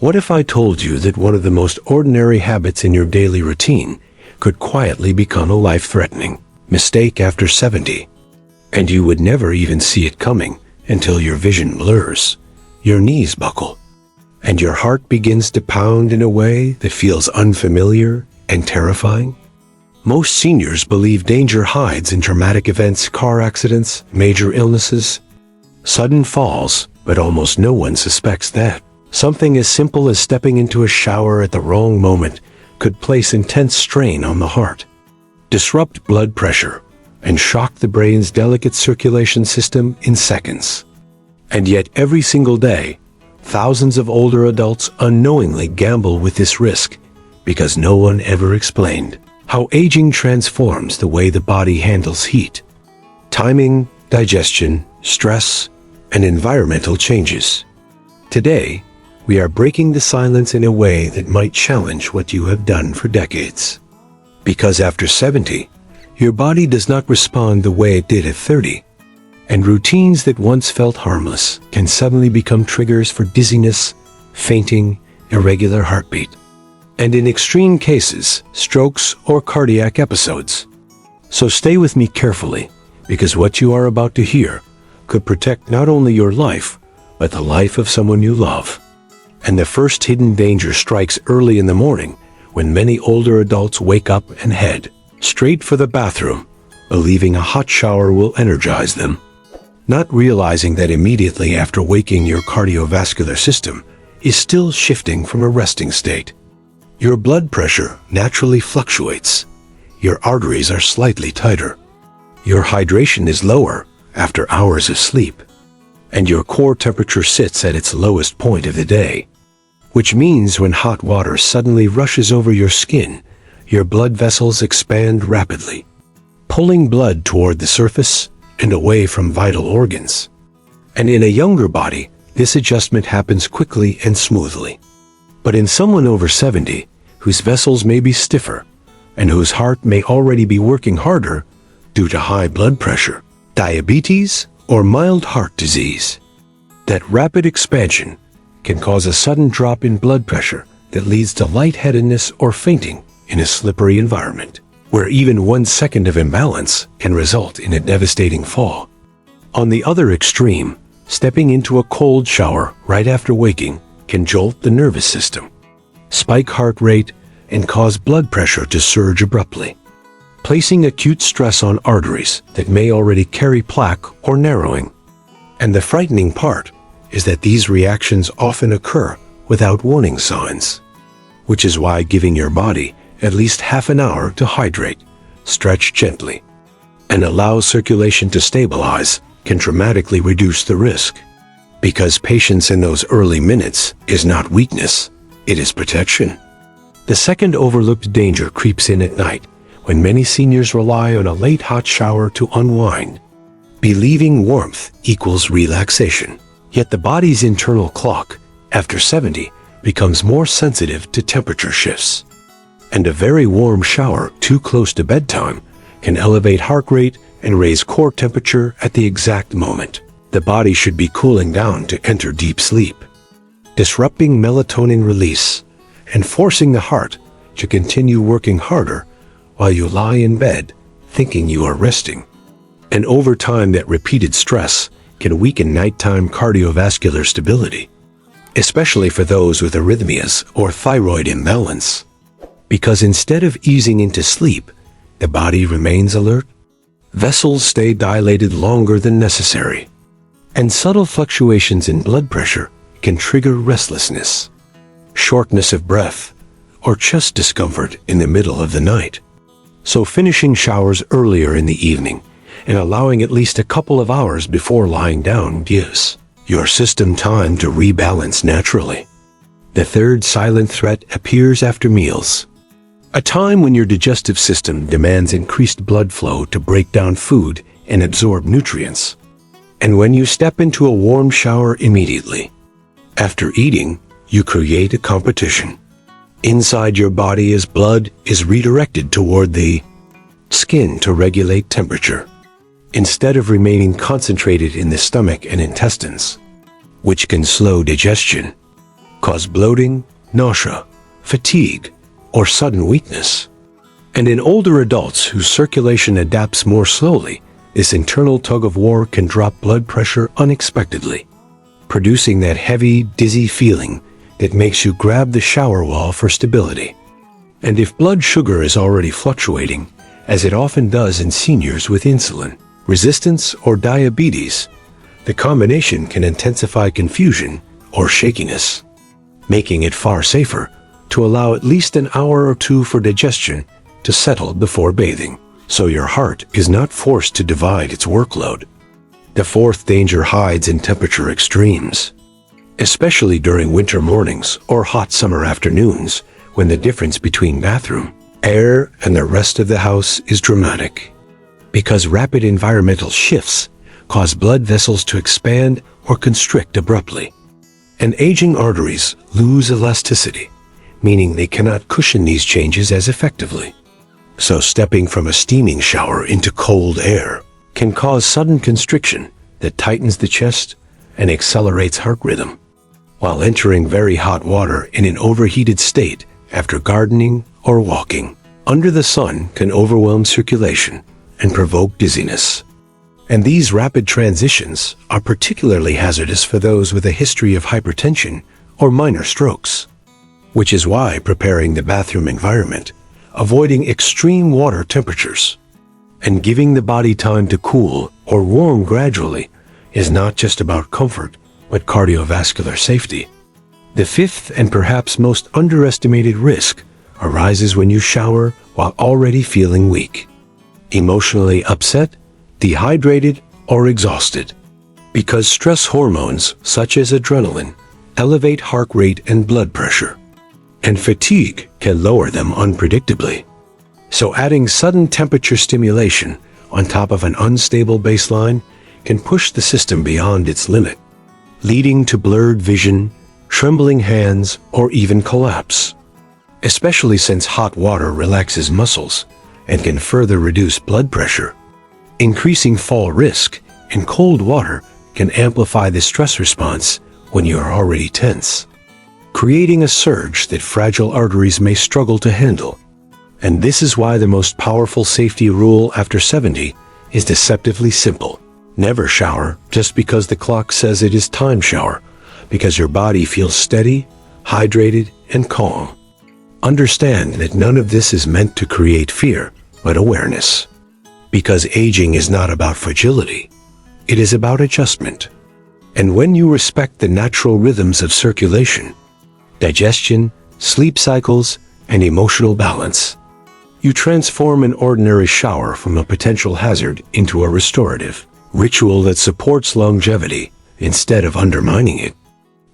What if I told you that one of the most ordinary habits in your daily routine could quietly become a life-threatening mistake after 70? And you would never even see it coming until your vision blurs, your knees buckle, and your heart begins to pound in a way that feels unfamiliar and terrifying? Most seniors believe danger hides in traumatic events, car accidents, major illnesses, sudden falls, but almost no one suspects that something as simple as stepping into a shower at the wrong moment could place intense strain on the heart, disrupt blood pressure, and shock the brain's delicate circulation system in seconds. And yet every single day, thousands of older adults unknowingly gamble with this risk because no one ever explained how aging transforms the way the body handles heat, timing, digestion, stress, and environmental changes. Today, we are breaking the silence in a way that might challenge what you have done for decades. Because after 70, your body does not respond the way it did at 30, and routines that once felt harmless can suddenly become triggers for dizziness, fainting, irregular heartbeat, and in extreme cases, strokes or cardiac episodes. So stay with me carefully, because what you are about to hear could protect not only your life, but the life of someone you love. And the first hidden danger strikes early in the morning, when many older adults wake up and head straight for the bathroom, believing a hot shower will energize them, not realizing that immediately after waking your cardiovascular system is still shifting from a resting state. Your blood pressure naturally fluctuates, your arteries are slightly tighter, your hydration is lower after hours of sleep, and your core temperature sits at its lowest point of the day, which means when hot water suddenly rushes over your skin, your blood vessels expand rapidly, pulling blood toward the surface and away from vital organs. And in a younger body, this adjustment happens quickly and smoothly. But in someone over 70, whose vessels may be stiffer, and whose heart may already be working harder due to high blood pressure, diabetes, or mild heart disease, that rapid expansion can cause a sudden drop in blood pressure that leads to lightheadedness or fainting in a slippery environment, where even 1 second of imbalance can result in a devastating fall. On the other extreme, stepping into a cold shower right after waking can jolt the nervous system, spike heart rate, and cause blood pressure to surge abruptly, placing acute stress on arteries that may already carry plaque or narrowing. And the frightening part is that these reactions often occur without warning signs, which is why giving your body at least half an hour to hydrate, stretch gently, and allow circulation to stabilize can dramatically reduce the risk. Because patience in those early minutes is not weakness, it is protection. The second overlooked danger creeps in at night, when many seniors rely on a late hot shower to unwind, believing warmth equals relaxation. Yet the body's internal clock, after 70, becomes more sensitive to temperature shifts. And a very warm shower too close to bedtime can elevate heart rate and raise core temperature at the exact moment the body should be cooling down to enter deep sleep, disrupting melatonin release and forcing the heart to continue working harder while you lie in bed thinking you are resting. And over time, that repeated stress can weaken nighttime cardiovascular stability, especially for those with arrhythmias or thyroid imbalance. Because instead of easing into sleep, the body remains alert, vessels stay dilated longer than necessary, and subtle fluctuations in blood pressure can trigger restlessness, shortness of breath, or chest discomfort in the middle of the night. So finishing showers earlier in the evening and allowing at least a couple of hours before lying down gives your system time to rebalance naturally. The third silent threat appears after meals, a time when your digestive system demands increased blood flow to break down food and absorb nutrients. And when you step into a warm shower immediately after eating, you create a competition inside your body as blood is redirected toward the skin to regulate temperature, instead of remaining concentrated in the stomach and intestines, which can slow digestion, cause bloating, nausea, fatigue, or sudden weakness. And in older adults whose circulation adapts more slowly, this internal tug-of-war can drop blood pressure unexpectedly, producing that heavy, dizzy feeling that makes you grab the shower wall for stability. And if blood sugar is already fluctuating, as it often does in seniors with insulin resistance or diabetes, the combination can intensify confusion or shakiness, making it far safer to allow at least an hour or two for digestion to settle before bathing, so your heart is not forced to divide its workload. The fourth danger hides in temperature extremes, especially during winter mornings or hot summer afternoons when the difference between bathroom, air, and the rest of the house is dramatic. Because rapid environmental shifts cause blood vessels to expand or constrict abruptly, and aging arteries lose elasticity, meaning they cannot cushion these changes as effectively. So stepping from a steaming shower into cold air can cause sudden constriction that tightens the chest and accelerates heart rhythm, while entering very hot water in an overheated state after gardening or walking under the sun can overwhelm circulation and provoke dizziness. And these rapid transitions are particularly hazardous for those with a history of hypertension or minor strokes, which is why preparing the bathroom environment, avoiding extreme water temperatures, and giving the body time to cool or warm gradually is not just about comfort, but cardiovascular safety. The fifth and perhaps most underestimated risk arises when you shower while already feeling weak, emotionally upset, dehydrated, or exhausted. Because stress hormones such as adrenaline elevate heart rate and blood pressure, and fatigue can lower them unpredictably. So adding sudden temperature stimulation on top of an unstable baseline can push the system beyond its limit, leading to blurred vision, trembling hands, or even collapse. Especially since hot water relaxes muscles and can further reduce blood pressure. Increasing fall risk, and cold water can amplify the stress response when you are already tense, creating a surge that fragile arteries may struggle to handle. And this is why the most powerful safety rule after 70 is deceptively simple. Never shower just because the clock says it is time shower, because your body feels steady, hydrated, and calm. Understand that none of this is meant to create fear, but awareness. Because aging is not about fragility, it is about adjustment. And when you respect the natural rhythms of circulation, digestion, sleep cycles, and emotional balance, you transform an ordinary shower from a potential hazard into a restorative ritual that supports longevity instead of undermining it.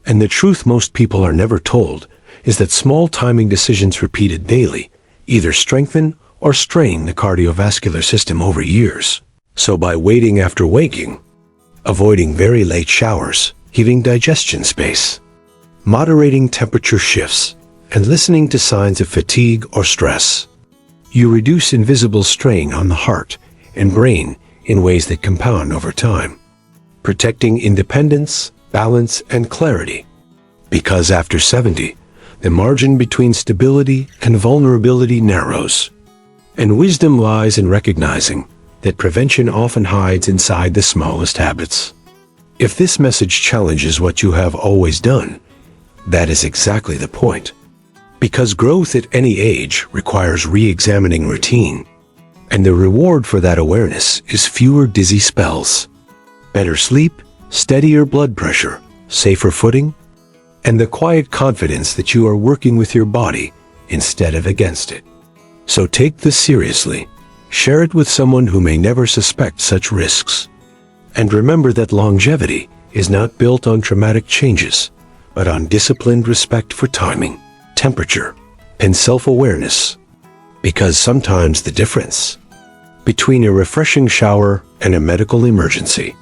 And the truth most people are never told is that small timing decisions repeated daily either strengthen or strain the cardiovascular system over years. So by waiting after waking, avoiding very late showers, giving digestion space, moderating temperature shifts, and listening to signs of fatigue or stress, you reduce invisible strain on the heart and brain in ways that compound over time, protecting independence, balance, and clarity. Because after 70, the margin between stability and vulnerability narrows, and wisdom lies in recognizing that prevention often hides inside the smallest habits. If this message challenges what you have always done, that is exactly the point. Because growth at any age requires re-examining routine, and the reward for that awareness is fewer dizzy spells, better sleep, steadier blood pressure, safer footing, and the quiet confidence that you are working with your body instead of against it. So take this seriously, share it with someone who may never suspect such risks, and remember that longevity is not built on dramatic changes, but on disciplined respect for timing, temperature, and self-awareness. Because sometimes the difference between a refreshing shower and a medical emergency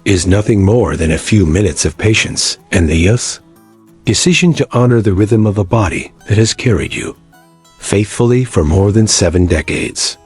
is nothing more than a few minutes of patience and the decision to honor the rhythm of a body that has carried you faithfully for more than 7 decades.